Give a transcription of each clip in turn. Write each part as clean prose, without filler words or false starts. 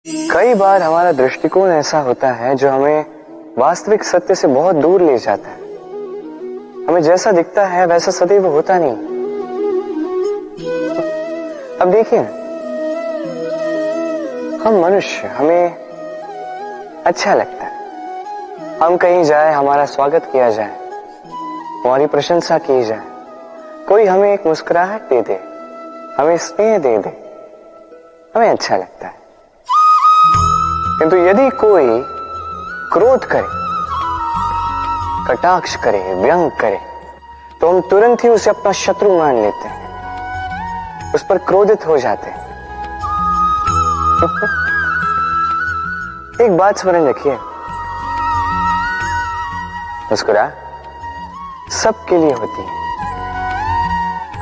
कई बार हमारा दृष्टिकोण ऐसा होता है जो हमें वास्तविक सत्य से बहुत दूर ले जाता है। हमें जैसा दिखता है वैसा सदैव होता नहीं। अब देखिए, हम मनुष्य, हमें अच्छा लगता है हम कहीं जाए, हमारा स्वागत किया जाए, हमारी प्रशंसा की जाए, कोई हमें एक मुस्कुराहट दे दे, हमें स्नेह दे दे, हमें अच्छा लगता है। किंतु यदि कोई क्रोध करे, कटाक्ष करे, व्यंग करे, तो हम तुरंत ही उसे अपना शत्रु मान लेते हैं, उस पर क्रोधित हो जाते हैं। एक बात स्मरण रखिए, मुस्कुराहट सबके लिए होती है।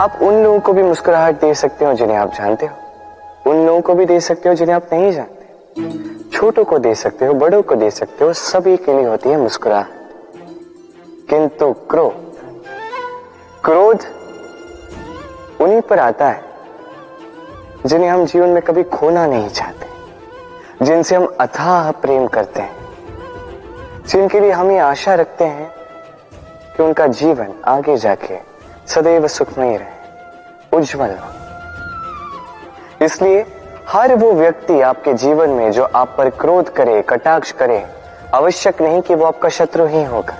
आप उन लोगों को भी मुस्कुराहट दे सकते हो जिन्हें आप जानते हो, उन लोगों को भी दे सकते हो जिन्हें आप नहीं जानते, छोटों को दे सकते हो, बड़ों को दे सकते हो, सभी के लिए होती है मुस्कुराहट। किंतु क्रोध उन्हीं पर आता है जिन्हें हम जीवन में कभी खोना नहीं चाहते, जिनसे हम अथाह प्रेम करते हैं, जिनके लिए हम ये आशा रखते हैं कि उनका जीवन आगे जाके सदैव सुखमय रहे, उज्जवल हो। इसलिए हर वो व्यक्ति आपके जीवन में जो आप पर क्रोध करे, कटाक्ष करे, आवश्यक नहीं कि वो आपका शत्रु ही होगा।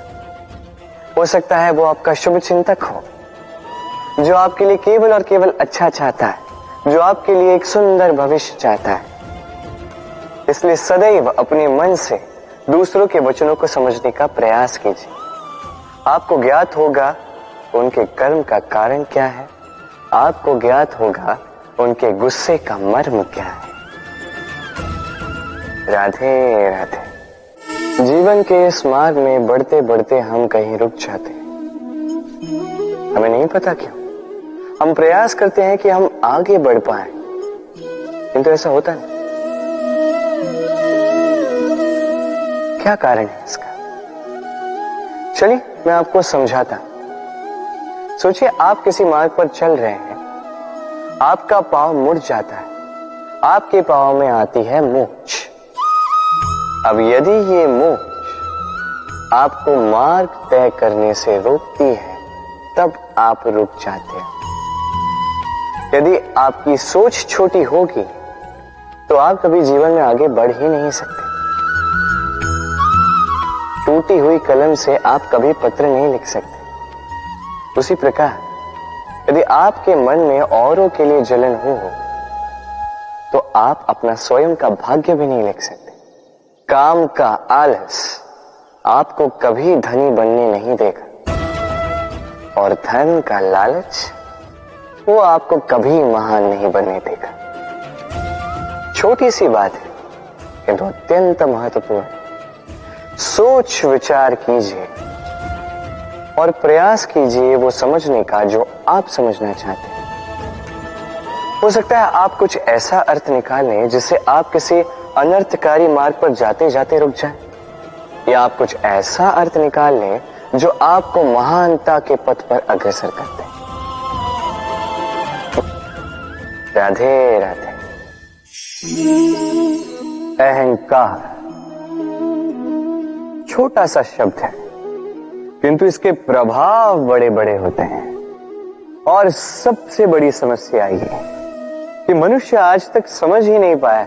हो सकता है वो आपका शुभ चिंतक हो, जो आपके लिए केवल और केवल अच्छा चाहता है, जो आपके लिए एक सुंदर भविष्य चाहता है। इसलिए सदैव अपने मन से दूसरों के वचनों को समझने का प्रयास कीजिए। आपको ज्ञात होगा उनके कर्म का कारण क्या है, आपको ज्ञात होगा उनके गुस्से का मर्म क्या है। राधे राधे। जीवन के इस मार्ग में बढ़ते बढ़ते हम कहीं रुक जाते हैं, हमें नहीं पता क्यों। हम प्रयास करते हैं कि हम आगे बढ़ पाए, किंतु ऐसा होता नहीं। क्या कारण है इसका? चलिए मैं आपको समझाता। सोचिए, आप किसी मार्ग पर चल रहे हैं, आपका पांव मुड़ जाता है, आपके पांव में आती है मूंछ। अब यदि ये मूंछ आपको मार्ग तय करने से रोकती है, तब आप रुक जाते हैं। यदि आपकी सोच छोटी होगी तो आप कभी जीवन में आगे बढ़ ही नहीं सकते। टूटी हुई कलम से आप कभी पत्र नहीं लिख सकते। उसी प्रकार यदि आपके मन में औरों के लिए जलन हो तो आप अपना स्वयं का भाग्य भी नहीं लिख सकते। काम का आलस आपको कभी धनी बनने नहीं देगा, और धन का लालच वो आपको कभी महान नहीं बनने देगा। छोटी सी बात है किंतु अत्यंत महत्वपूर्ण। सोच विचार कीजिए और प्रयास कीजिए वो समझने का जो आप समझना चाहते हैं। हो सकता है आप कुछ ऐसा अर्थ निकालें जिससे आप किसी अनर्थकारी मार्ग पर जाते जाते रुक जाएं, या आप कुछ ऐसा अर्थ निकाल लें जो आपको महानता के पथ पर अग्रसर करते हैं। राधे राधे। अहंकार छोटा सा शब्द है, किंतु इसके प्रभाव बड़े बड़े होते हैं। और सबसे बड़ी समस्या ये है कि मनुष्य आज तक समझ ही नहीं पाया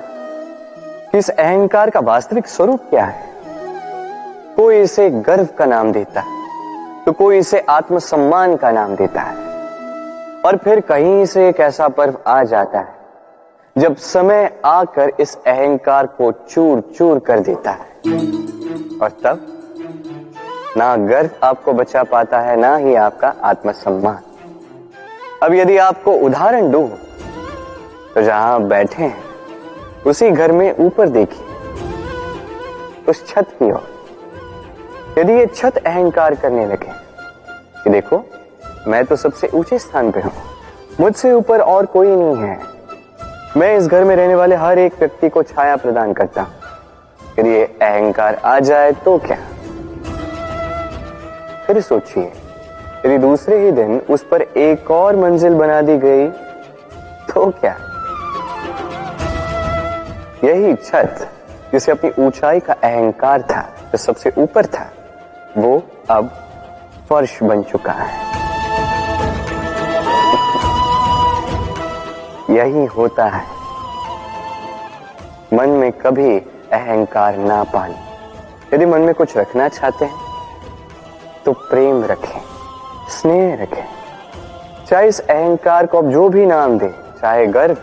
कि इस अहंकार का वास्तविक स्वरूप क्या है। कोई इसे गर्व का नाम देता है, तो कोई इसे आत्मसम्मान का नाम देता है, और फिर कहीं से एक ऐसा पर्व आ जाता है जब समय आकर इस अहंकार को चूर चूर कर देता है, और तब ना गर्व आपको बचा पाता है, ना ही आपका आत्मसम्मान। अब यदि आपको उदाहरण दूं तो जहां आप बैठे हैं उसी घर में ऊपर देखिए, उस छत की ओर। यदि ये छत अहंकार करने लगे कि देखो मैं तो सबसे ऊंचे स्थान पे हूं, मुझसे ऊपर और कोई नहीं है, मैं इस घर में रहने वाले हर एक व्यक्ति को छाया प्रदान करता हूं, यदि ये अहंकार आ जाए तो क्या? फिर सोचिए, यदि दूसरे ही दिन उस पर एक और मंजिल बना दी गई तो क्या? यही छत जिसे अपनी ऊंचाई का अहंकार था, जो सबसे ऊपर था, वो अब फर्श बन चुका है। यही होता है मन में कभी अहंकार ना पाना। यदि मन में कुछ रखना चाहते हैं तो प्रेम रखें, स्नेह रखें। चाहे इस अहंकार को आप जो भी नाम दें, चाहे गर्व,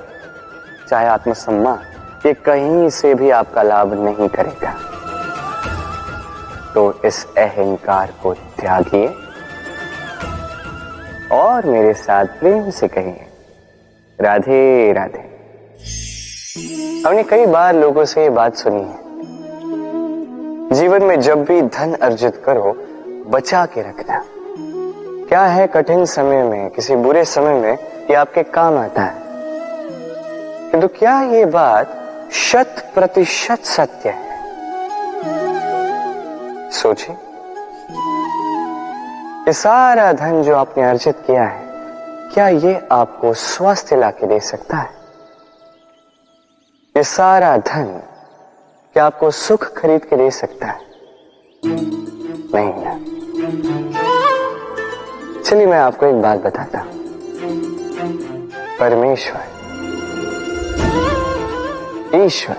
चाहे आत्मसम्मान, ये कहीं से भी आपका लाभ नहीं करेगा। तो इस अहंकार को त्यागिए और मेरे साथ प्रेम से कहिए, राधे राधे। हमने कई बार लोगों से ये बात सुनी है, जीवन में जब भी धन अर्जित करो, बचा के रखना। क्या है, कठिन समय में, किसी बुरे समय में ये आपके काम आता है। किंतु क्या ये बात 100% सत्य है? सोचिए, ये सारा धन जो आपने अर्जित किया है, क्या ये आपको स्वास्थ्य लाके दे सकता है? ये सारा धन क्या आपको सुख खरीद के दे सकता है? नहीं ना। चलिए मैं आपको एक बात बताता हूं। परमेश्वर, ईश्वर,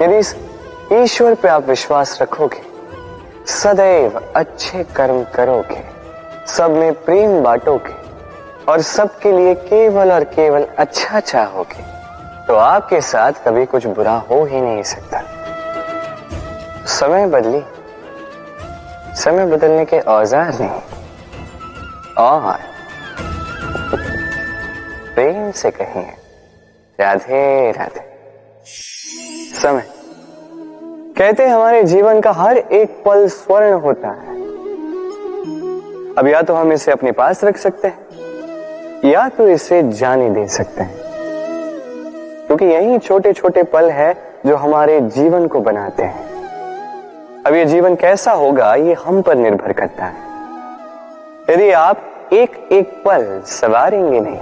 यदि इस ईश्वर पे आप विश्वास रखोगे, सदैव अच्छे कर्म करोगे, सब में प्रेम बांटोगे और सबके लिए केवल और केवल अच्छा चाहोगे, तो आपके साथ कभी कुछ बुरा हो ही नहीं सकता। समय बदली, समय बदलने के औजार नहीं, और प्रेम से कहिए, राधे राधे। समय, कहते हैं हमारे जीवन का हर एक पल स्वर्ण होता है। अब या तो हम इसे अपने पास रख सकते हैं या तो इसे जाने दे सकते हैं, क्योंकि यही छोटे छोटे पल है जो हमारे जीवन को बनाते हैं। अब ये जीवन कैसा होगा, ये हम पर निर्भर करता है। यदि आप एक एक पल संवारेंगे नहीं,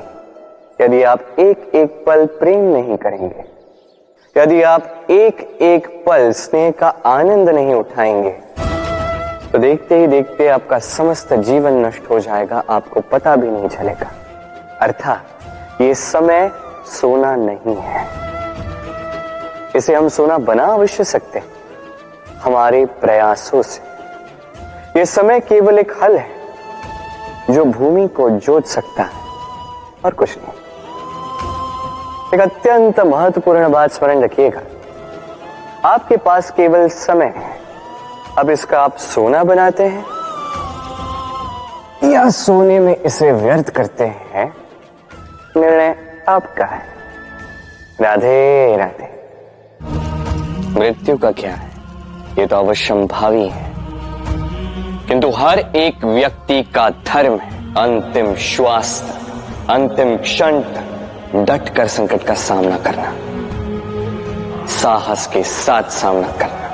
यदि आप एक एक पल प्रेम नहीं करेंगे, यदि आप एक एक पल स्नेह का आनंद नहीं उठाएंगे, तो देखते ही देखते आपका समस्त जीवन नष्ट हो जाएगा, आपको पता भी नहीं चलेगा। अर्थात ये समय सोना नहीं है, इसे हम सोना बना अवश्य सकते हैं हमारे प्रयासों से। ये समय केवल एक हल है जो भूमि को जोत सकता है और कुछ नहीं। एक अत्यंत महत्वपूर्ण बात स्मरण रखिएगा, आपके पास केवल समय है। अब इसका आप सोना बनाते हैं या सोने में इसे व्यर्थ करते हैं, निर्णय आपका है। राधे राधे। मृत्यु का क्या है, ये तो अवश्यंभावी है, किंतु हर एक व्यक्ति का धर्म है अंतिम श्वास, अंतिम क्षण तक डट कर संकट का सामना करना, साहस के साथ सामना करना।